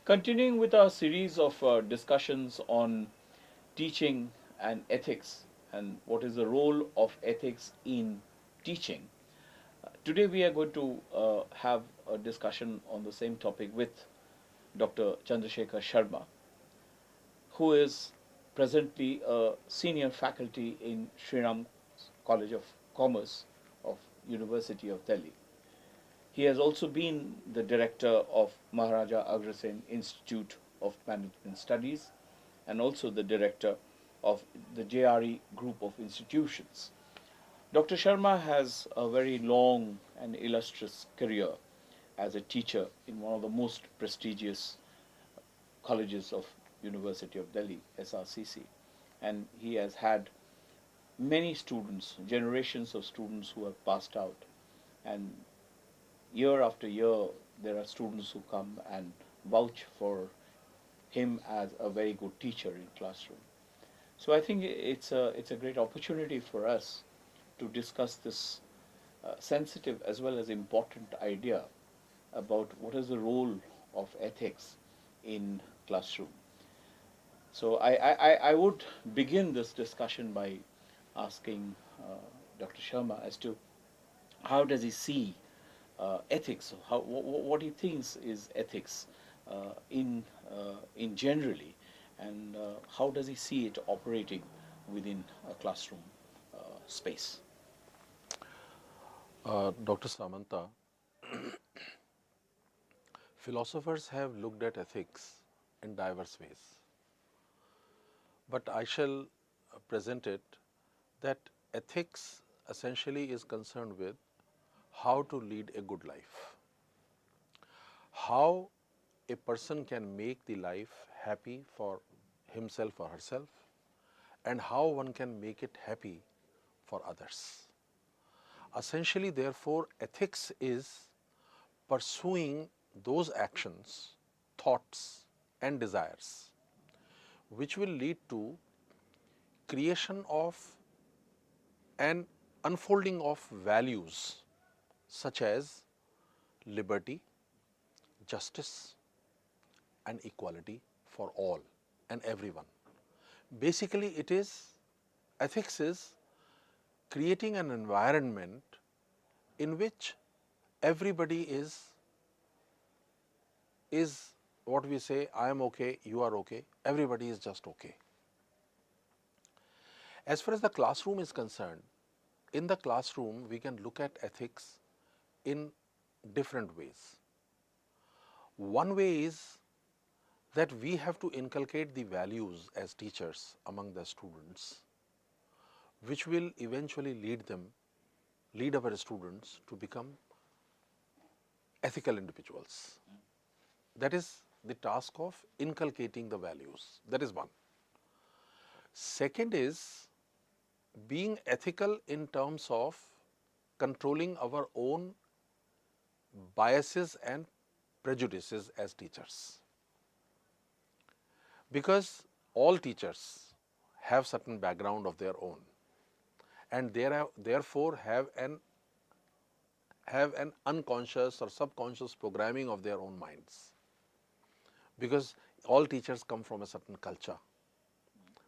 Continuing with our series of discussions on teaching and ethics and what is the role of ethics in teaching, today we are going to have a discussion on the same topic with Dr. Chandrasekhar Sharma, who is presently a senior faculty in Sri College of Commerce of University of Delhi. He has also been the director of Maharaja Agrasen Institute of Management Studies and also the director of the JRE group of institutions. Dr. Sharma has a very long and illustrious career as a teacher in one of the most prestigious colleges of University of Delhi, SRCC, and he has had many students, generations of students who have passed out, and year after year, there are students who come and vouch for him as a very good teacher in classroom. So I think it's a great opportunity for us to discuss this sensitive as well as important idea about what is the role of ethics in classroom. So I would begin this discussion by asking Dr. Sharma as to how does he see ethics, what he thinks is ethics in generally, and how does he see it operating within a classroom space. Dr. Samanta, philosophers have looked at ethics in diverse ways, but I shall present it that ethics essentially is concerned with how to lead a good life, how a person can make the life happy for himself or herself, and how one can make it happy for others. Essentially, therefore, ethics is pursuing those actions, thoughts, and desires which will lead to creation of an unfolding of values such as liberty, justice, and equality for all and everyone. Basically, it is ethics is creating an environment in which everybody is what we say, I am okay, you are okay, everybody is just okay. As far as the classroom is concerned, in the classroom we can look at ethics in different ways. One way is that we have to inculcate the values as teachers among the students, which will eventually lead our students to become ethical individuals. That is the task of inculcating the values. That is one. Second is being ethical in terms of controlling our own biases and prejudices as teachers. Because all teachers have certain background of their own, and therefore have an unconscious or subconscious programming of their own minds. Because all teachers come from a certain culture.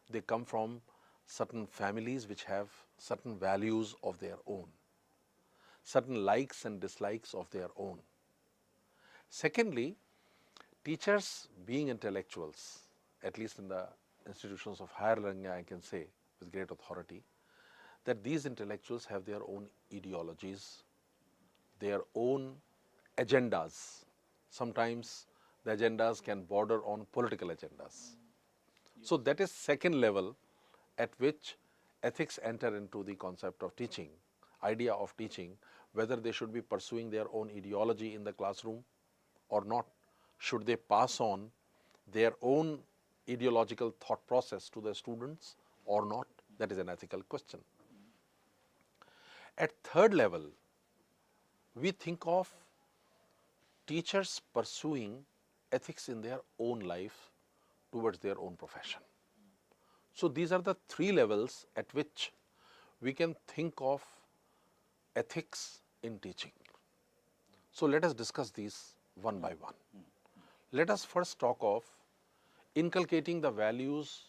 They come from certain families which have certain values of their own, certain likes and dislikes of their own. Secondly, teachers being intellectuals, at least in the institutions of higher learning, I can say with great authority, that these intellectuals have their own ideologies, their own agendas. Sometimes the agendas can border on political agendas. So that is second level at which ethics enter into the concept of teaching, idea of teaching, whether they should be pursuing their own ideology in the classroom or not. Should they pass on their own ideological thought process to the students or not? That is an ethical question. At third level, we think of teachers pursuing ethics in their own life towards their own profession. So these are the three levels at which we can think of ethics in teaching. So let us discuss these one by one. let us first talk of inculcating the values,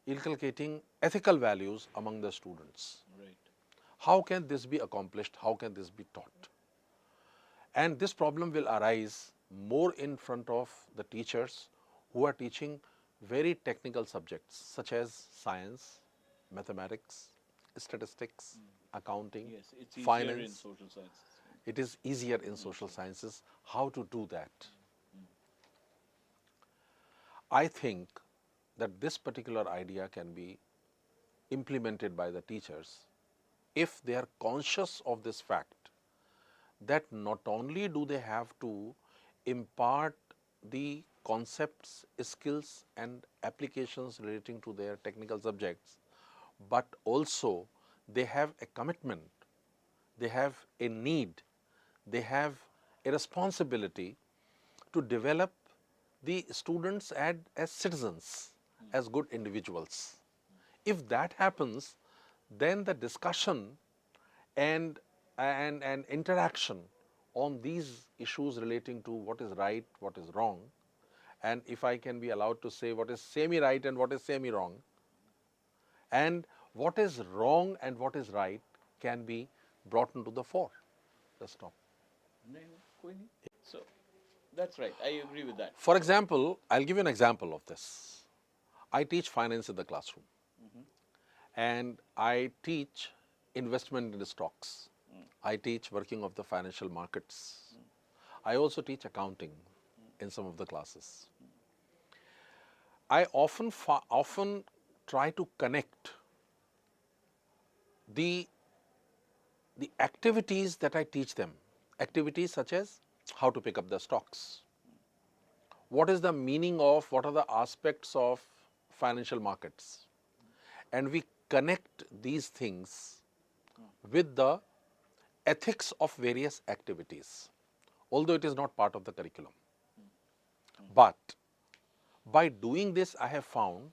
inculcating ethical values among the students. Right. How can this be accomplished? How can this be taught? And this problem will arise more in front of the teachers who are teaching very technical subjects such as science, mathematics, statistics, accounting, Yes, it's easier in finance. social sciences. It is easier in social sciences. How to do that? I think that this particular idea can be implemented by the teachers if they are conscious of this fact that not only do they have to impart the concepts, skills and applications relating to their technical subjects, but also they have a commitment, they have a need, they have a responsibility to develop the students as citizens, as good individuals. If that happens, then the discussion and interaction on these issues relating to what is right, what is wrong, and if I can be allowed to say what is semi-right and what is semi-wrong, and what is wrong and what is right can be brought into the fore. Just stop. No, no, koi nahi. So that's right. I agree with that. For example, I'll give you an example of this. I teach finance in the classroom, and I teach investment in the stocks. I teach working of the financial markets. I also teach accounting in some of the classes. I often try to connect the activities that I teach them, activities such as how to pick up the stocks, what is the meaning of, what are the aspects of financial markets, and we connect these things with the ethics of various activities, although it is not part of the curriculum. But by doing this, I have found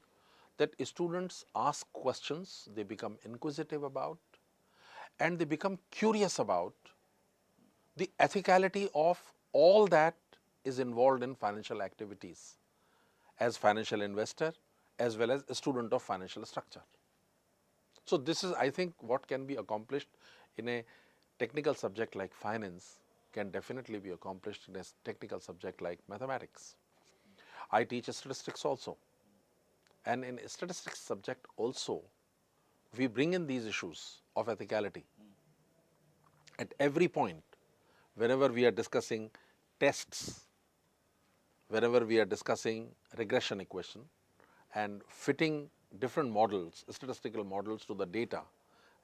that students ask questions, they become inquisitive about, and they become curious about the ethicality of all that is involved in financial activities as financial investor as well as a student of financial structure. So this is, I think, what can be accomplished in a technical subject like finance can definitely be accomplished in a technical subject like mathematics. I teach statistics also, and in a statistics subject also we bring in these issues of ethicality. At every point, whenever we are discussing tests, whenever we are discussing regression equation and fitting different models, statistical models to the data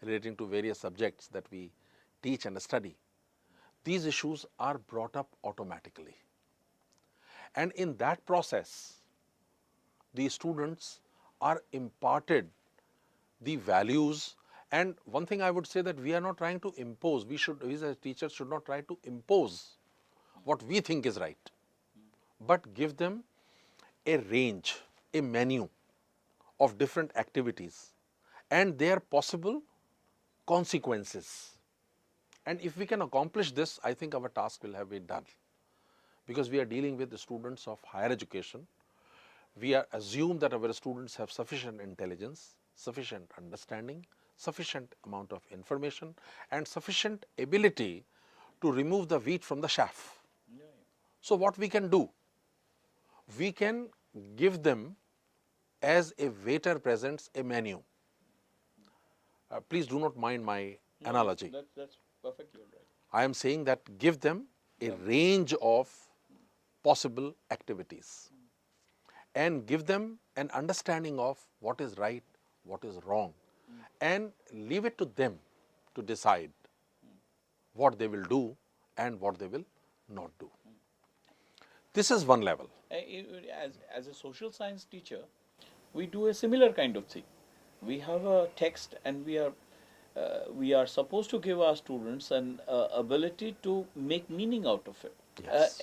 relating to various subjects that we teach and study, these issues are brought up automatically. And in that process, the students are imparted the values. And one thing I would say that we are not trying to impose, we as teachers should not try to impose what we think is right, but give them a range, a menu of different activities and their possible consequences. And if we can accomplish this, I think our task will have been done, because we are dealing with the students of higher education. We are assume that our students have sufficient intelligence, sufficient understanding, sufficient amount of information and sufficient ability to remove the wheat from the chaff. So what we can do? We can give them, as a waiter presents a menu. Please do not mind my analogy. That's perfectly right. I am saying that give them a range of possible activities and give them an understanding of what is right, what is wrong, and leave it to them to decide what they will do and what they will not do. This is one level. As a social science teacher, we do a similar kind of thing. We have a text, and we are supposed to give our students an ability to make meaning out of it. Yes.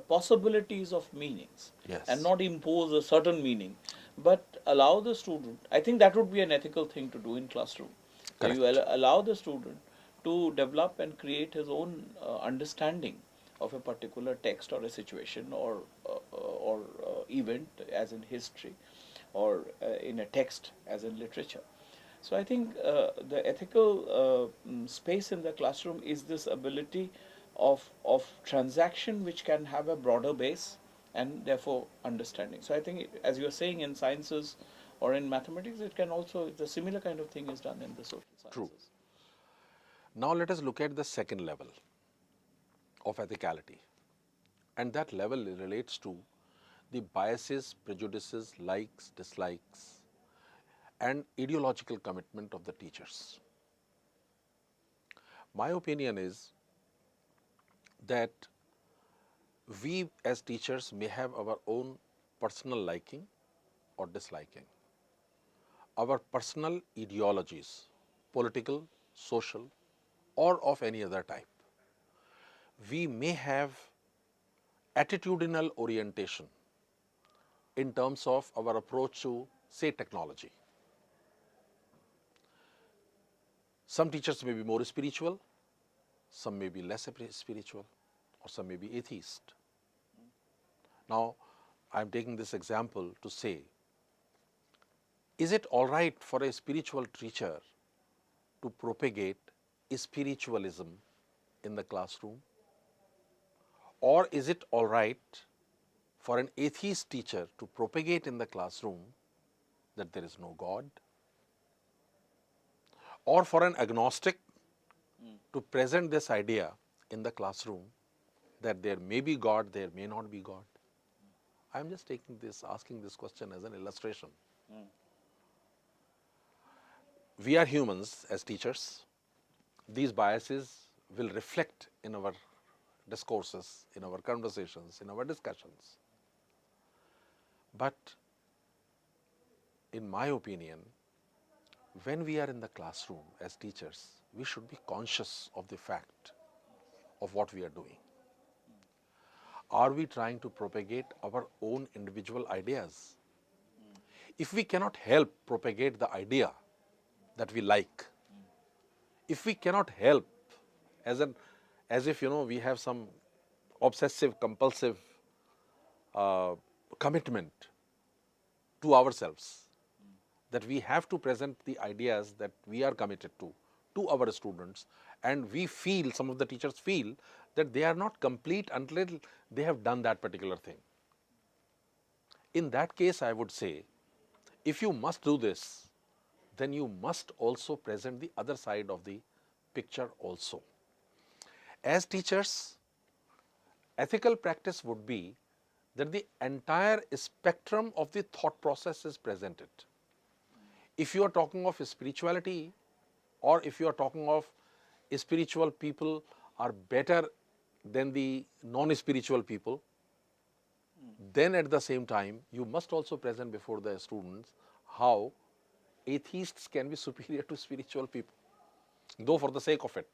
Possibilities of meanings. Yes. And not impose a certain meaning, but allow the student. I think that would be an ethical thing to do in classroom. Correct. You allow the student to develop and create his own understanding of a particular text or a situation or event as in history or in a text as in literature. So I think the ethical space in the classroom is this ability of transaction which can have a broader base and therefore understanding. So I think as you are saying in sciences or in mathematics, it can also the similar kind of thing is done in the social True. sciences. Now let us look at the second level of ethicality, and that level relates to the biases, prejudices, likes, dislikes, and ideological commitment of the teachers. My opinion is that we as teachers may have our own personal liking or disliking, our personal ideologies, political, social, or of any other type. We may have attitudinal orientation in terms of our approach to, say, technology. Some teachers may be more spiritual, some may be less spiritual, or some may be atheist. Now, I am taking this example to say, is it all right for a spiritual teacher to propagate spiritualism in the classroom? Or is it all right for an atheist teacher to propagate in the classroom that there is no God? Or for an agnostic to present this idea in the classroom that there may be God, there may not be God? I am just asking this question as an illustration. We are humans as teachers. These biases will reflect in our discourses, in our conversations, in our discussions. But in my opinion, when we are in the classroom as teachers, we should be conscious of the fact of what we are doing. Are we trying to propagate our own individual ideas? If we cannot help propagate the idea that we like, if we cannot help as if we have some obsessive compulsive commitment to ourselves, that we have to present the ideas that we are committed to our students, and we feel, some of the teachers feel, that they are not complete until they have done that particular thing. In that case, I would say, if you must do this, then you must also present the other side of the picture also. As teachers, ethical practice would be that the entire spectrum of the thought process is presented. If you are talking of spirituality, or if you are talking of spiritual people are better than the non-spiritual people, then at the same time, you must also present before the students how atheists can be superior to spiritual people, though for the sake of it.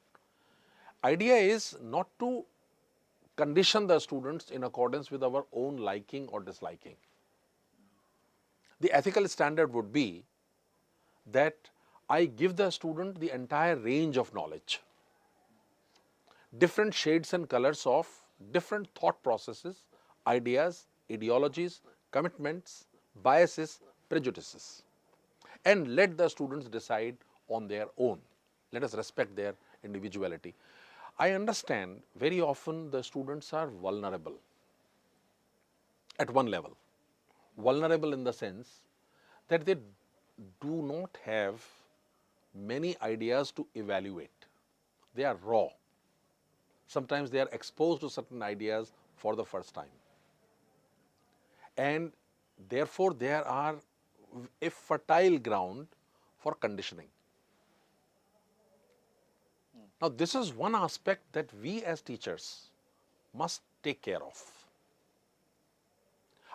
Idea is not to condition the students in accordance with our own liking or disliking. The ethical standard would be that I give the student the entire range of knowledge, different shades and colors of different thought processes, ideas, ideologies, commitments, biases, prejudices, and let the students decide on their own. Let us respect their individuality. I understand very often the students are vulnerable at one level. Vulnerable in the sense that they do not have many ideas to evaluate. They are raw. Sometimes they are exposed to certain ideas for the first time. And therefore, there are a fertile ground for conditioning. Now, this is one aspect that we as teachers must take care of.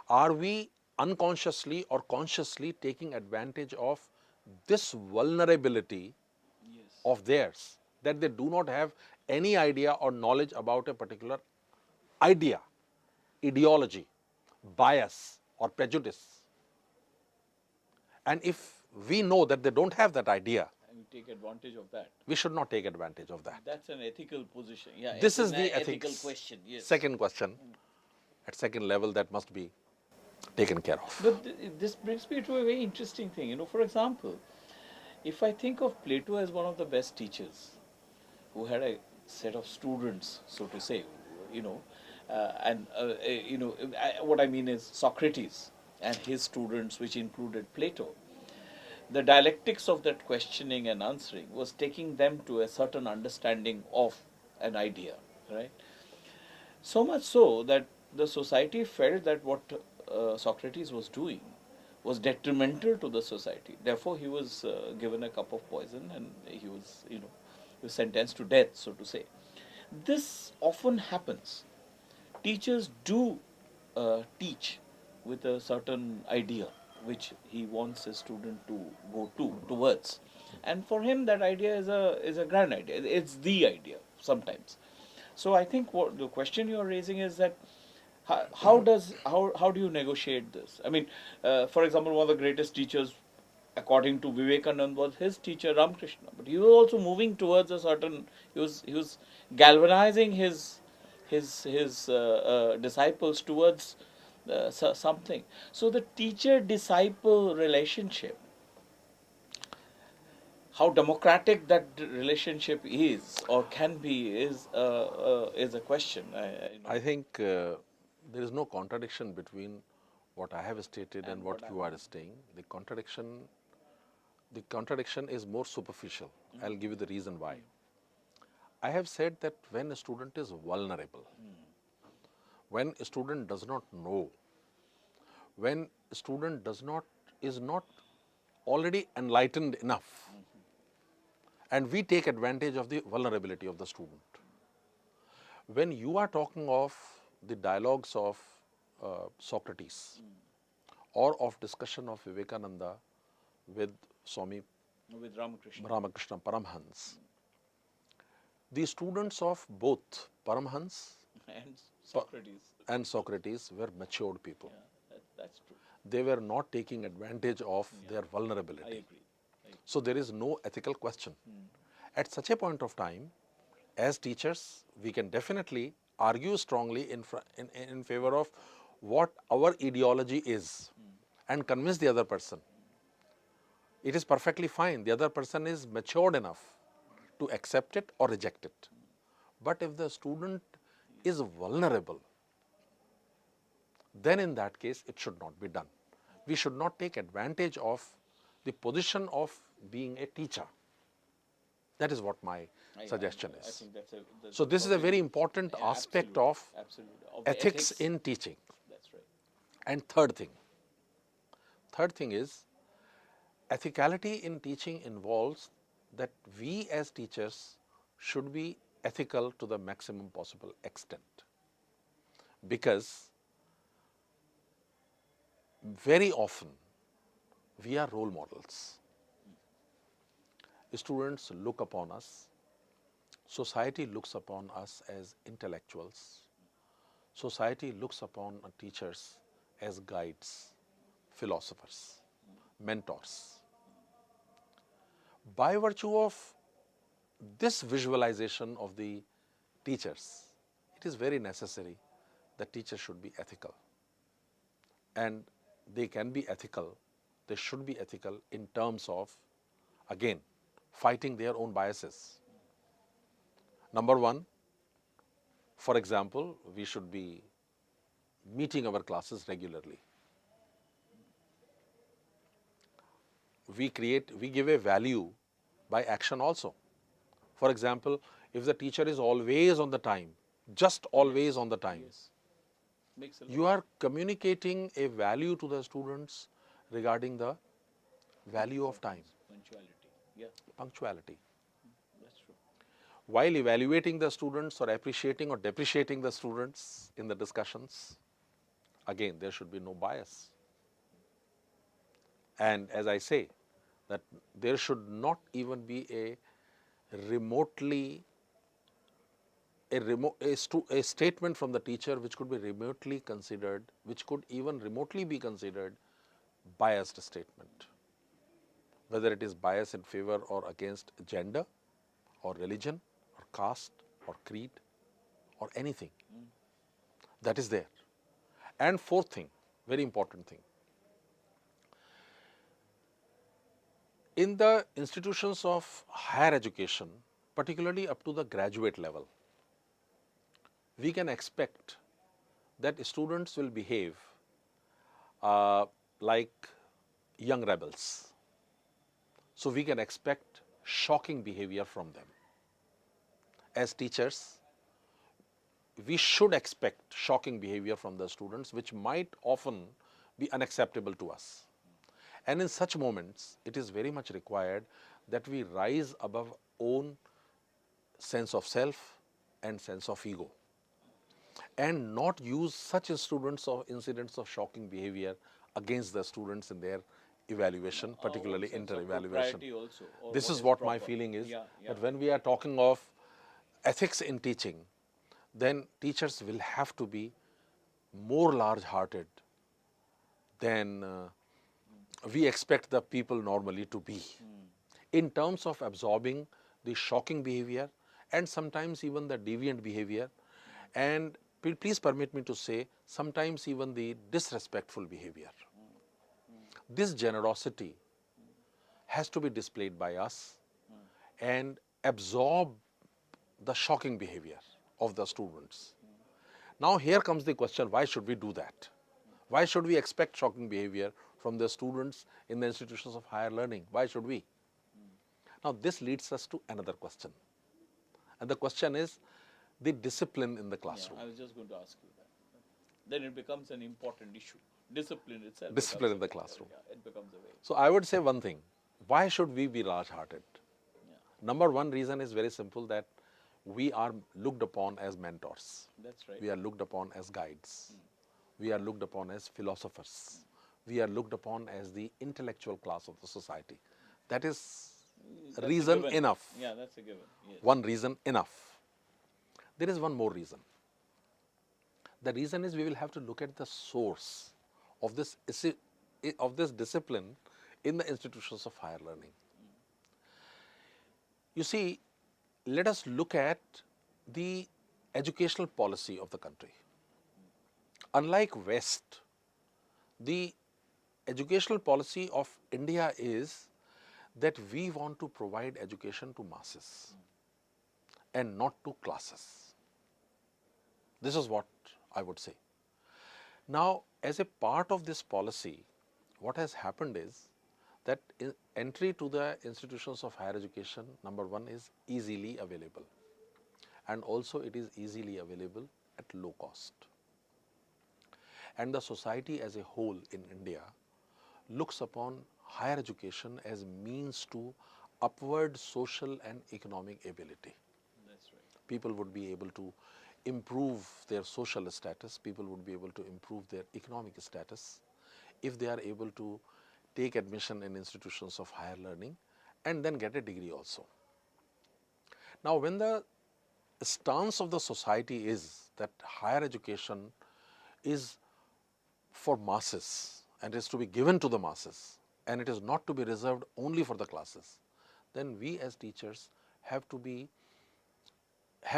Are we unconsciously or consciously taking advantage of this vulnerability of theirs, that they do not have any idea or knowledge about a particular idea, ideology, bias, or prejudice? And if we know that they don't have that idea, And we take advantage of that. We should not take advantage of that. That's an ethical position. Yeah, This it's is an the ethical ethics. question. Yes. Second question, at second level, that must be taken care of. But this brings me to a very interesting thing. You know, for example, if I think of Plato as one of the best teachers, who had a set of students, so to say, you know, what I mean is Socrates and his students, which included Plato. The dialectics of that questioning and answering was taking them to a certain understanding of an idea, right? So much so that the society felt that what Socrates was doing was detrimental to the society. Therefore, he was given a cup of poison, and he was, he was sentenced to death, so to say. This often happens. Teachers do teach with a certain idea which he wants a student to go towards, and for him that idea is a grand idea. It's the idea sometimes. So I think what the question you are raising is that how do you negotiate this? I mean, for example, one of the greatest teachers, according to Vivekananda, was his teacher Ramakrishna, but he was also moving towards a certain. He was galvanizing his disciples towards something. So the teacher-disciple relationship, how democratic that relationship is or can be, is a question. I think there is no contradiction between what I have stated and what you are saying. The contradiction is more superficial. I'll give you the reason why. I have said that when a student is vulnerable, when a student does not know, when a student is not already enlightened enough, and we take advantage of the vulnerability of the student. When you are talking of the dialogues of Socrates or of discussion of Vivekananda with Swami with Ramakrishna Ramakrishna Paramhans, the students of both Paramhans and Socrates were matured people. Yeah, that's true. They were not taking advantage of their vulnerability. I agree. So there is no ethical question. At such a point of time, as teachers, we can definitely argue strongly in favor of what our ideology is and convince the other person. It is perfectly fine. The other person is matured enough to accept it or reject it. But if the student is vulnerable, then in that case, it should not be done. We should not take advantage of the position of being a teacher. That is what my suggestion I is. think So this is a very important aspect of the ethics in teaching. That's right. And third thing is, ethicality in teaching involves that we as teachers should be ethical to the maximum possible extent, because very often we are role models. Students look upon us, society looks upon us as intellectuals, society looks upon teachers as guides, philosophers, mentors. By virtue of this visualization of the teachers, it is very necessary that teachers should be ethical. And they can be ethical, they should be ethical in terms of, again, fighting their own biases. Number one, for example, we should be meeting our classes regularly. We give a value by action also. For example, if the teacher is always on the time, just always on the time, you are communicating a value to the students regarding the value of time. Punctuality. Yeah, Punctuality. that's true. While evaluating the students or appreciating or depreciating the students in the discussions, again, there should be no bias. And as I say, that there should not even be a statement from the teacher which could be remotely considered, which could even remotely be considered biased statement. whether it is bias in favor or against gender or religion or caste or creed or anything. That is there. And fourth thing, very important thing, in the institutions of higher education, particularly up to the graduate level, we can expect that students will behave like young rebels. So we can expect shocking behavior from them. As teachers, we should expect shocking behavior from the students, which might often be unacceptable to us. And in such moments, it is very much required that we rise above own sense of self and sense of ego, and not use such incidents of shocking behavior against the students in their evaluation, particularly inter-evaluation. This is what my feeling is, that when we are talking of ethics in teaching, then teachers will have to be more large-hearted than we expect the people normally to be, in terms of absorbing the shocking behavior and sometimes even the deviant behavior, and please permit me to say, sometimes even the disrespectful behavior. This generosity has to be displayed by us and absorb the shocking behavior of the students. Now here comes the question, why should we do that? Why should we expect shocking behavior from the students in the institutions of higher learning? Why should we? Now this leads us to another question. And the question is the discipline in the classroom. I was just going to ask you that. Then it becomes an important issue. Discipline itself. Discipline in the classroom. It becomes a way. So I would say one thing, why should we be large-hearted? Number one reason is very simple, that we are looked upon as mentors. That's right. We are looked upon as guides. We are looked upon as philosophers. We are looked upon as the intellectual class of the society. That is reason enough. Yeah, that's a given. Yes. One reason enough. There is one more reason. The reason is we will have to look at the source of this discipline in the institutions of higher learning. You see, let us look at the educational policy of the country. Unlike West, the educational policy of India is that we want to provide education to masses and not to classes. This is what I would say. Now, as a part of this policy, what has happened is that entry to the institutions of higher education, number one, is easily available, and also it is easily available at low cost. And the society as a whole in India looks upon higher education as means to upward social and economic ability. That's right. People would be able to improve their social status, people would be able to improve their economic status if they are able to take admission in institutions of higher learning and then get a degree also. Now, when the stance of the society is that higher education is for masses and is to be given to the masses and it is not to be reserved only for the classes, then we as teachers have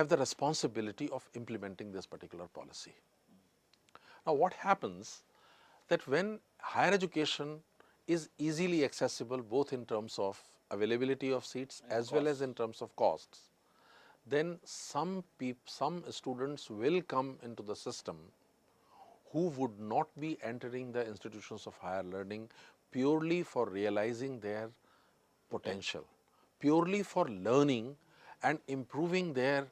the responsibility of implementing this particular policy. Now, what happens that when higher education is easily accessible both in terms of availability of seats as well as in terms of costs, then some students will come into the system who would not be entering the institutions of higher learning purely for realizing their potential, purely for learning and improving their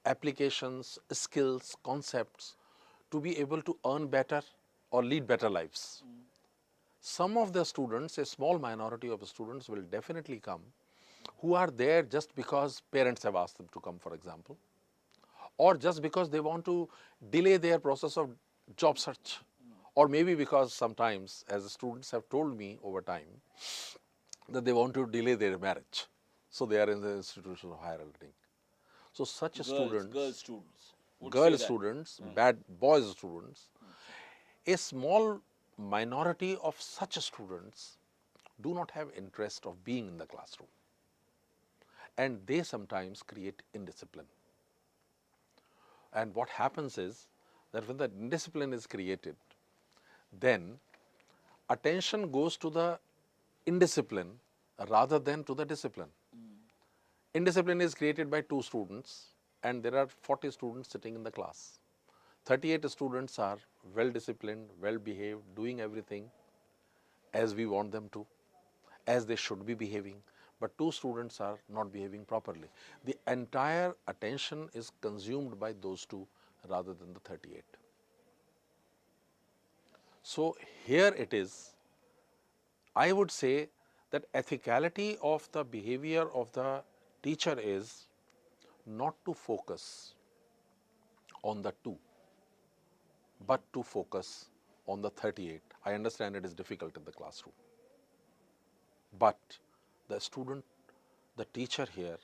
applications, skills, concepts to be able to earn better or lead better lives. Some of the students, a small minority of students, will definitely come who are there just because parents have asked them to come, for example, or just because they want to delay their process of job search, or maybe because sometimes, as students have told me over time, that they want to delay their marriage. So they are in the institution of higher learning. So such students, girl students, bad boys students, a small minority of such students do not have interest of being in the classroom, and they sometimes create indiscipline. And what happens is that when the indiscipline is created, then attention goes to the indiscipline rather than to the discipline. Indiscipline is created by 2 students and there are 40 students sitting in the class. 38 students are well disciplined, well behaved, doing everything as we want them to, as they should be behaving, but 2 students are not behaving properly. The entire attention is consumed by those 2 rather than the 38. So here it is, I would say that ethicality of the behavior of the teacher is not to focus on the 2, but to focus on the 38. I understand it is difficult in the classroom, but the student, the teacher here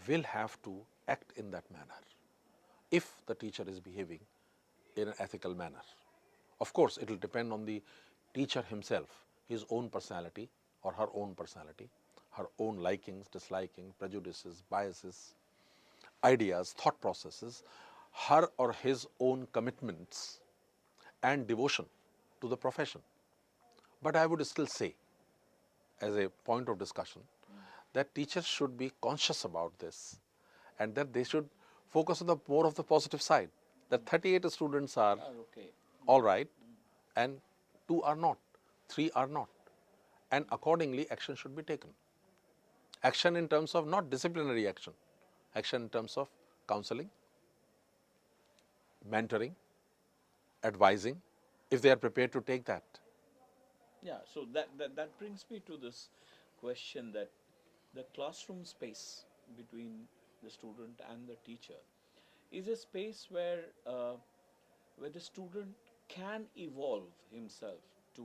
will have to act in that manner if the teacher is behaving in an ethical manner. Of course, it will depend on the teacher himself, his own personality or her own personality, her own likings, dislikings, prejudices, biases, ideas, thought processes, her or his own commitments and devotion to the profession. But I would still say, as a point of discussion, that teachers should be conscious about this and that they should focus on the more of the positive side. That 38 students are okay. all right and 2 are not, 3 are not, and accordingly action should be taken. Action in terms of not disciplinary action, action in terms of counseling, mentoring, advising, if they are prepared to take that. Yeah, so that brings me to this question that the classroom space between the student and the teacher is a space where the student can evolve himself to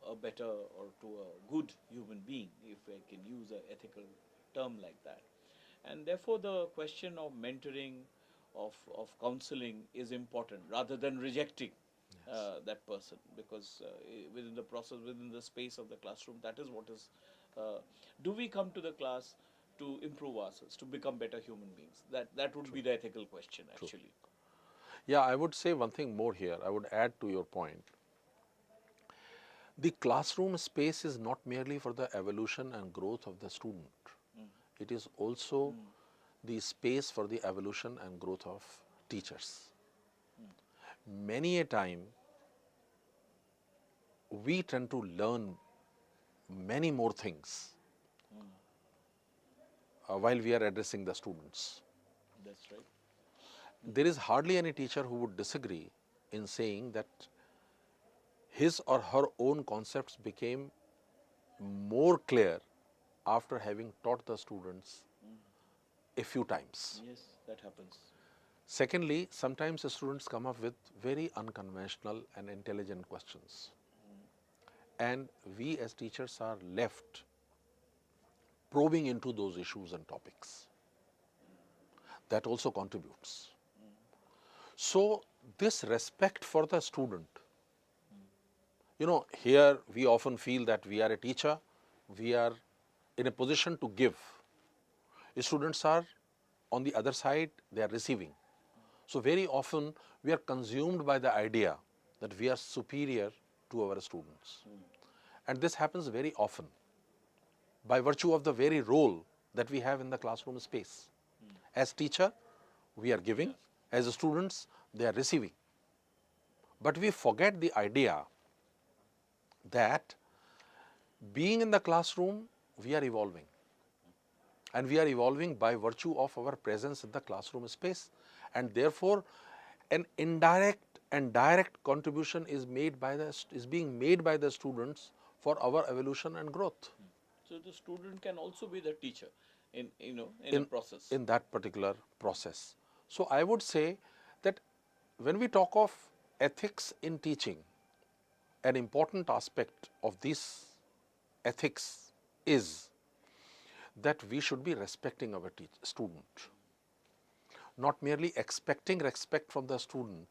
a better or to a good human being, if I can use an ethical term like that. And therefore, the question of mentoring, of counseling is important rather than rejecting that person, because within the process, within the space of the classroom, that is what is. Do we come to the class to improve ourselves, to become better human beings? That would be the ethical question, actually. Yeah, I would say one thing more here. I would add to your point. The classroom space is not merely for the evolution and growth of the student. It is also the space for the evolution and growth of teachers. Many a time, we tend to learn many more things while we are addressing the students. That's right. There is hardly any teacher who would disagree in saying that his or her own concepts became more clear after having taught the students a few times. Yes, that happens. Secondly, sometimes the students come up with very unconventional and intelligent questions. And we as teachers are left probing into those issues and topics. That also contributes. So, this respect for the student, here we often feel that we are a teacher, we are in a position to give. Students are on the other side, they are receiving. So, very often we are consumed by the idea that we are superior to our students. And this happens very often by virtue of the very role that we have in the classroom space. As teacher, we are giving, as students, they are receiving. But we forget the idea that being in the classroom, we are evolving. And we are evolving by virtue of our presence in the classroom space. And therefore, an indirect and direct contribution is being made by the students for our evolution and growth. So the student can also be the teacher in a process. In that particular process. So I would say that when we talk of ethics in teaching, an important aspect of this ethics is that we should be respecting our student. Not merely expecting respect from the student,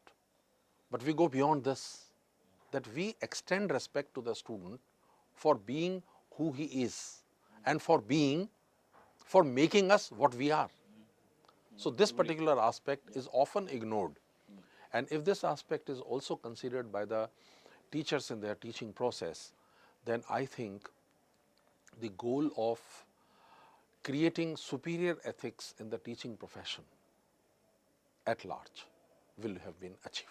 but we go beyond this, that we extend respect to the student for being who he is and for making us what we are. So this particular aspect is often ignored. And if this aspect is also considered by the teachers in their teaching process, then I think the goal of creating superior ethics in the teaching profession at large will have been achieved.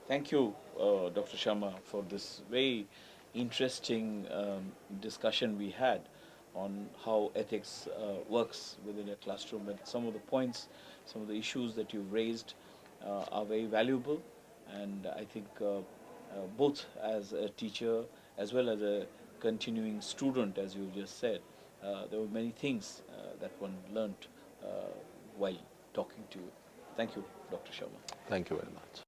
Thank you, Dr. Sharma, for this very interesting discussion we had on how ethics works within a classroom, and some of the points, some of the issues that you've raised are very valuable, and I think both as a teacher as well as a continuing student, as you just said, there were many things that one learnt while talking to you. Thank you, Dr. Sharma. Thank you very much.